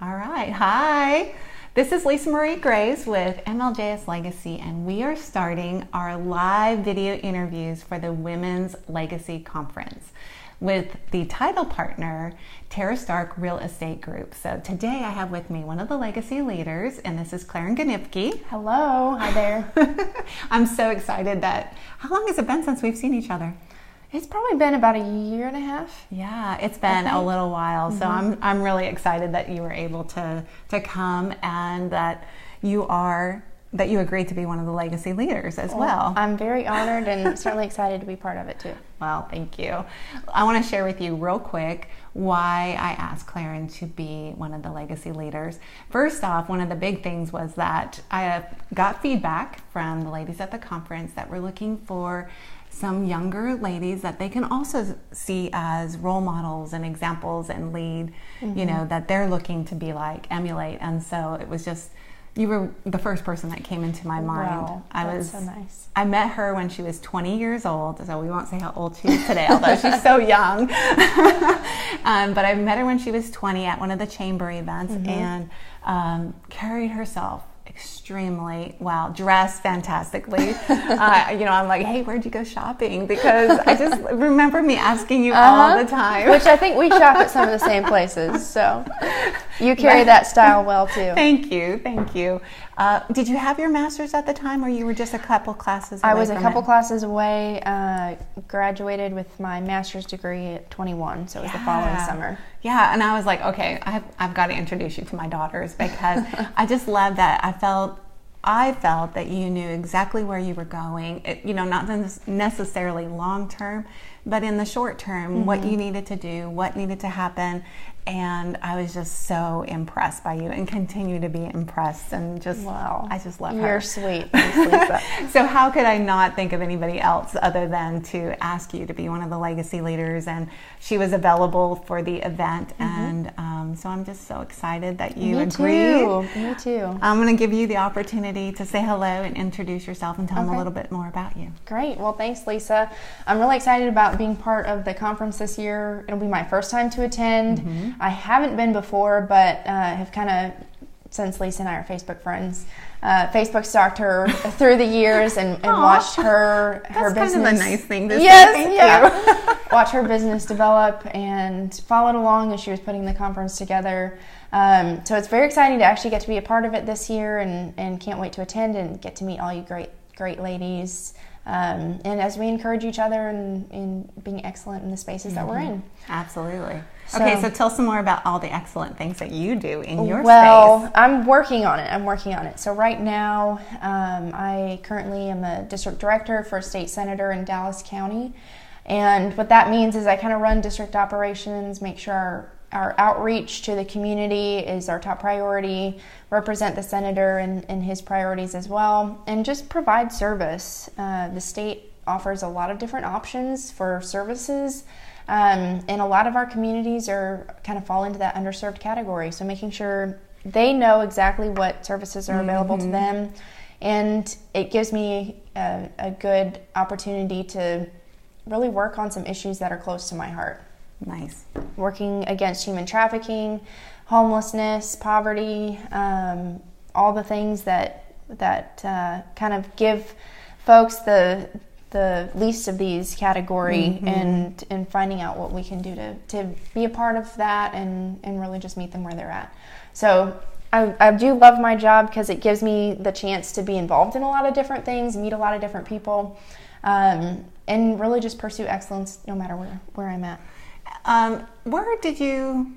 All right. Hi. This is Lisa Marie Graves with MLJS Legacy, and we are starting our live video interviews for the Women's Legacy Conference with the title partner, Terra Stark Real Estate Group. So today I have with me one of the legacy leaders, and this is Clarin Gniffke. Hello. Hi there. I'm so excited that, how long has it been since we've seen each other? It's probably been about a year and a half. Yeah, it's been a little while. So I'm really excited that you were able to come and that you agreed to be one of the legacy leaders as well. I'm very honored and certainly excited to be part of it too. Well, thank you. I want to share with you real quick why I asked Clarin to be one of the legacy leaders. First off, one of the big things was that I got feedback from the ladies at the conference that were looking for some younger ladies that they can also see as role models and examples and lead, you know, that they're looking to be like, emulate. And so it was just, you were the first person that came into my mind. Wow, that's so nice. I met her when she was 20 years old, so we won't say how old she is today, although she's so young. But I met her when she was 20 at one of the chamber events and carried herself extremely well, dressed fantastically. I'm like, hey, where'd you go shopping? Because I just remember me asking you all the time. Which I think we shop at some of the same places, so you carry that style well too. Thank you. Did you have your master's at the time, or you were just a couple classes away? I was a couple classes away, graduated with my master's degree at 21, so it was the following summer. Yeah, and I was like, okay, I've got to introduce you to my daughters, because I just love that. I felt that you knew exactly where you were going, not necessarily long term, but in the short term, what you needed to do, what needed to happen. And I was just so impressed by you and continue to be impressed, and just, wow, I just love her. You're sweet. Thanks, Lisa. So how could I not think of anybody else other than to ask you to be one of the legacy leaders? And she was available for the event, and so I'm just so excited that you agreed. Me too. I'm going to give you the opportunity to say hello and introduce yourself and tell them a little bit more about you. Great. Well, thanks, Lisa. I'm really excited about being part of the conference this year. It'll be my first time to attend. I haven't been before, but have kind of, since Lisa and I are Facebook friends, Facebook stalked her through the years and watched her That's business. Kind of a nice thing to say. Thank you. Watch her business develop and followed along as she was putting the conference together. So it's very exciting to actually get to be a part of it this year, and can't wait to attend and get to meet all you great ladies. And as we encourage each other in being excellent in the spaces that we're in. Absolutely. Okay, so tell some more about all the excellent things that you do in your space. Well, I'm working on it. So right now, I currently am a district director for a state senator in Dallas County. And what that means is I kind of run district operations, make sure our outreach to the community is our top priority, represent the senator and his priorities as well, and just provide service. The state offers a lot of different options for services, and a lot of our communities kind of fall into that underserved category. So making sure they know exactly what services are available to them, and it gives me a good opportunity to really work on some issues that are close to my heart. Nice. Working against human trafficking, homelessness, poverty, all the things that kind of give folks the least of these category, and finding out what we can do to be a part of that and really just meet them where they're at. So I do love my job because it gives me the chance to be involved in a lot of different things, meet a lot of different people, and really just pursue excellence no matter where I'm at. Where did you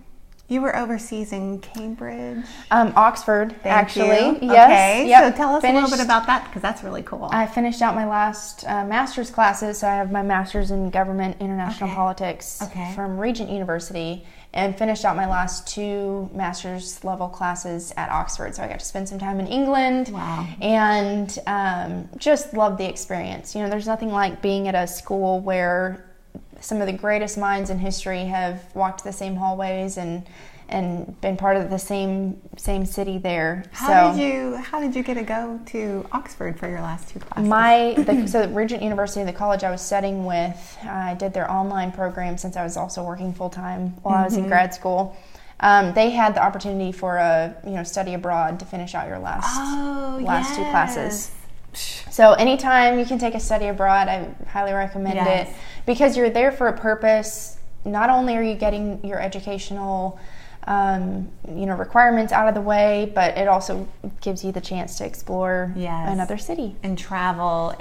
were overseas in Cambridge? Oxford, actually. You. Yes. Okay, so tell us a little bit about that, because that's really cool. I finished out my last master's classes, so I have my master's in government international politics from Regent University, and finished out my last 2 master's level classes at Oxford. So I got to spend some time in England. Wow. And just loved the experience. There's nothing like being at a school where some of the greatest minds in history have walked the same hallways and been part of the same city there. How did you get to go to Oxford for your last 2 classes? So Regent University, the college I was studying with, I did their online program since I was also working full time while I was in grad school. they had the opportunity for a study abroad to finish out your last two classes. So anytime you can take a study abroad, I highly recommend it, because you're there for a purpose. Not only are you getting your educational requirements out of the way, but it also gives you the chance to explore another city and travel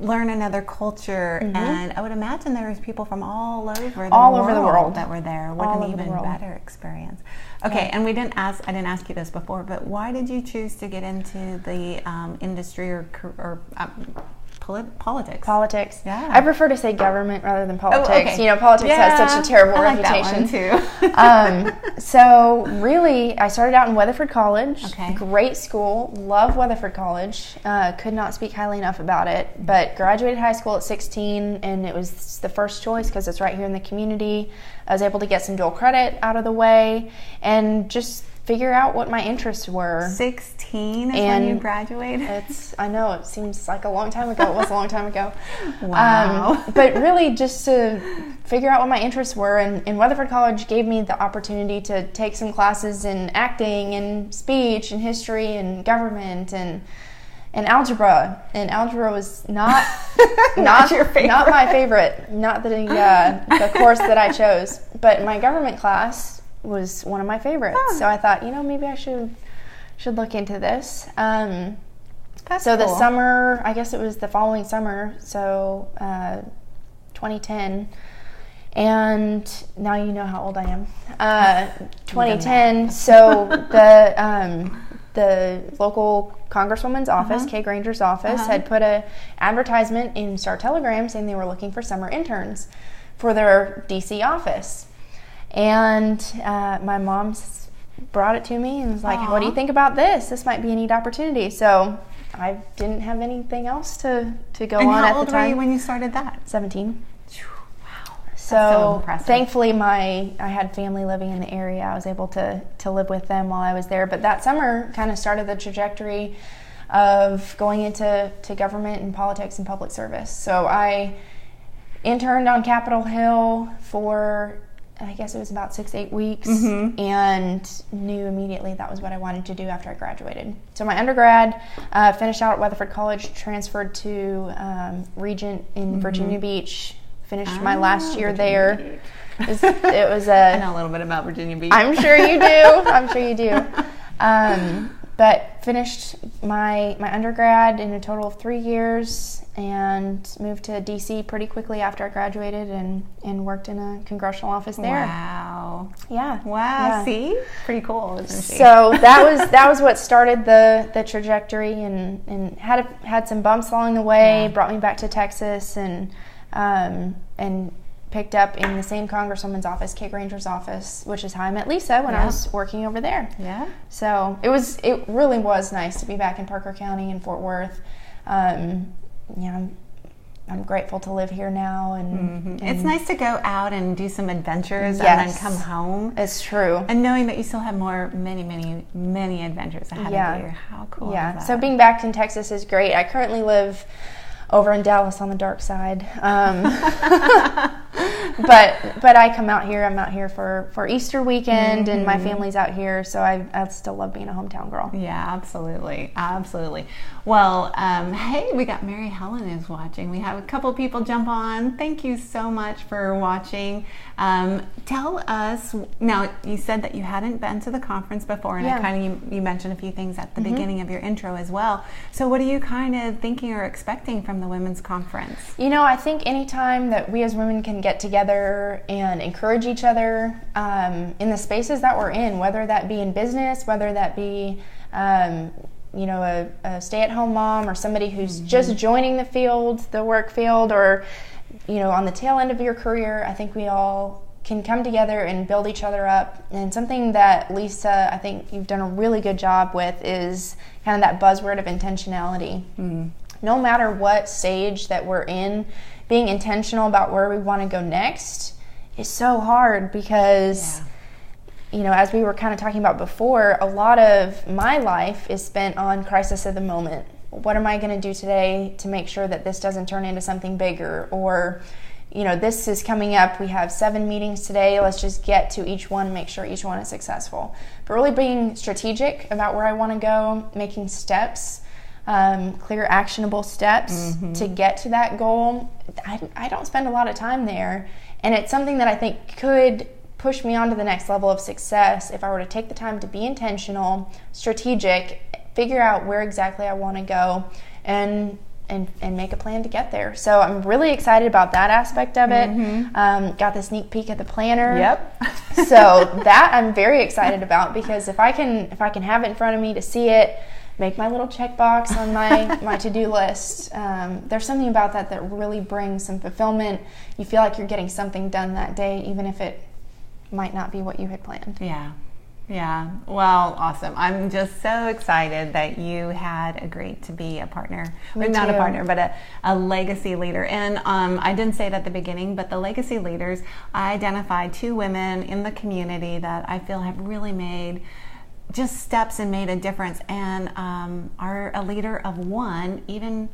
learn another culture. And I would imagine there was people from all over the world that were there. What an even better experience. Okay, and I didn't ask you this before, but why did you choose to get into the industry or politics? Politics. Yeah. I prefer to say government rather than politics. Oh, okay. Politics has such a terrible reputation. That one too. So really, I started out in Weatherford College. Okay. Great school. Love Weatherford College. Could not speak highly enough about it. But graduated high school at 16, and it was the first choice because it's right here in the community. I was able to get some dual credit out of the way and just figure out what my interests were. 16 is when you graduated? I know, it seems like a long time ago. It was a long time ago. Wow. But really just to figure out what my interests were, and Weatherford College gave me the opportunity to take some classes in acting and speech and history and government and algebra. And algebra was not your favorite. Not my favorite, not the course that I chose. But my government class was one of my favorites. So I thought, maybe I should look into this. So cool. The summer, I guess it was the following summer, so 2010, and now you know how old I am. 2010. So the local congresswoman's office, Kay Granger's office, had put a advertisement in Star Telegram saying they were looking for summer interns for their DC office. And my mom brought it to me and was like, what do you think about this? This might be a neat opportunity. So I didn't have anything else to go on at the time. And how old were you when you started that? 17. Wow. So impressive. Thankfully I had family living in the area. I was able to live with them while I was there. But that summer kind of started the trajectory of going into government and politics and public service. So I interned on Capitol Hill for, I guess it was about 6-8 weeks, and knew immediately that was what I wanted to do after I graduated. So my undergrad, finished out at Weatherford College, transferred to Regent in Virginia Beach, finished my last year there. It was I know a little bit about Virginia Beach. I'm sure you do. But finished my undergrad in a total of 3 years, and moved to DC pretty quickly after I graduated, and worked in a congressional office there. Wow. Yeah. Wow. Yeah. See? Pretty cool, isn't she? So that was what started the trajectory, and had some bumps along the way, brought me back to Texas, and picked up in the same congresswoman's office, Kay Granger's office, which is how I met Lisa when I was working over there. Yeah. So it really was nice to be back in Parker County and Fort Worth. I'm grateful to live here now, and it's nice to go out and do some adventures and then come home. It's true. And knowing that you still have many adventures ahead of you. How cool is that? So being back in Texas is great. I currently live over in Dallas on the dark side. But I come out here. I'm out here for Easter weekend, and my family's out here, so I still love being a hometown girl. Yeah, absolutely. Well, hey, we got Mary Helen is watching. We have a couple people jump on. Thank you so much for watching. Tell us, now you said that you hadn't been to the conference before, and you mentioned a few things at the beginning of your intro as well. So what are you kind of thinking or expecting from the Women's Conference? I think anytime that we as women can get together and encourage each other in the spaces that we're in, whether that be in business, whether that be a stay-at-home mom, or somebody who's just joining the work field, or on the tail end of your career, I think we all can come together and build each other up. And something that Lisa, I think you've done a really good job with, is kind of that buzzword of intentionality. No matter what stage that we're in, being intentional about where we want to go next is so hard, because as we were kind of talking about before, a lot of my life is spent on crisis of the moment. What am I going to do today to make sure that this doesn't turn into something bigger? Or this is coming up. We have 7 meetings today. Let's just get to each one, make sure each one is successful. But really being strategic about where I want to go, making steps, clear, actionable steps to get to that goal. I don't spend a lot of time there, and it's something that I think could push me on to the next level of success if I were to take the time to be intentional, strategic, figure out where exactly I want to go, and make a plan to get there. So I'm really excited about that aspect of it. Got the sneak peek at the planner. Yep. So that I'm very excited about, because if I can have it in front of me to see it, make my little checkbox on my to-do list, there's something about that really brings some fulfillment. You feel like you're getting something done that day, even if it might not be what you had planned. Yeah. Well, awesome. I'm just so excited that you had agreed to be a partner. Me not too. a partner, but a legacy leader. And I didn't say it at the beginning, but the legacy leaders, I identified 2 women in the community that I feel have really made just steps and made a difference, and are a leader of one. Even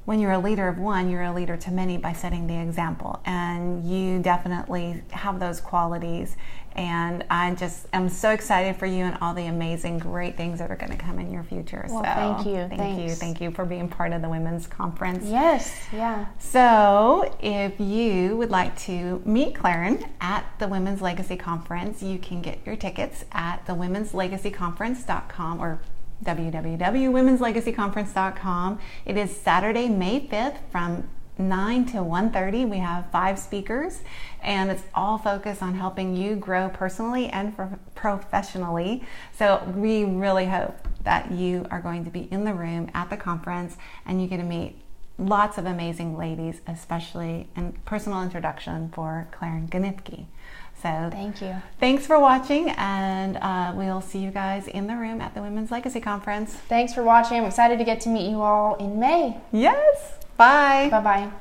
when you're a leader of one, you're a leader to many by setting the example, and you definitely have those qualities. And I just am so excited for you and all the amazing, great things that are going to come in your future. Well, so thank you. Thank you for being part of the women's conference. Yes, yeah. So if you would like to meet Clarin at the Women's Legacy Conference, you can get your tickets at thewomenslegacyconference.com or www.womenslegacyconference.com. It is Saturday, May 5th from 9 to 1:30. We have 5 speakers, and it's all focused on helping you grow personally and professionally. So we really hope that you are going to be in the room at the conference, and you get to meet lots of amazing ladies, especially in personal introduction for Clarin Gniffke. So thank you. Thanks for watching, and we'll see you guys in the room at the Women's Legacy Conference. Thanks for watching. I'm excited to get to meet you all in May. Yes. Bye. Bye-bye.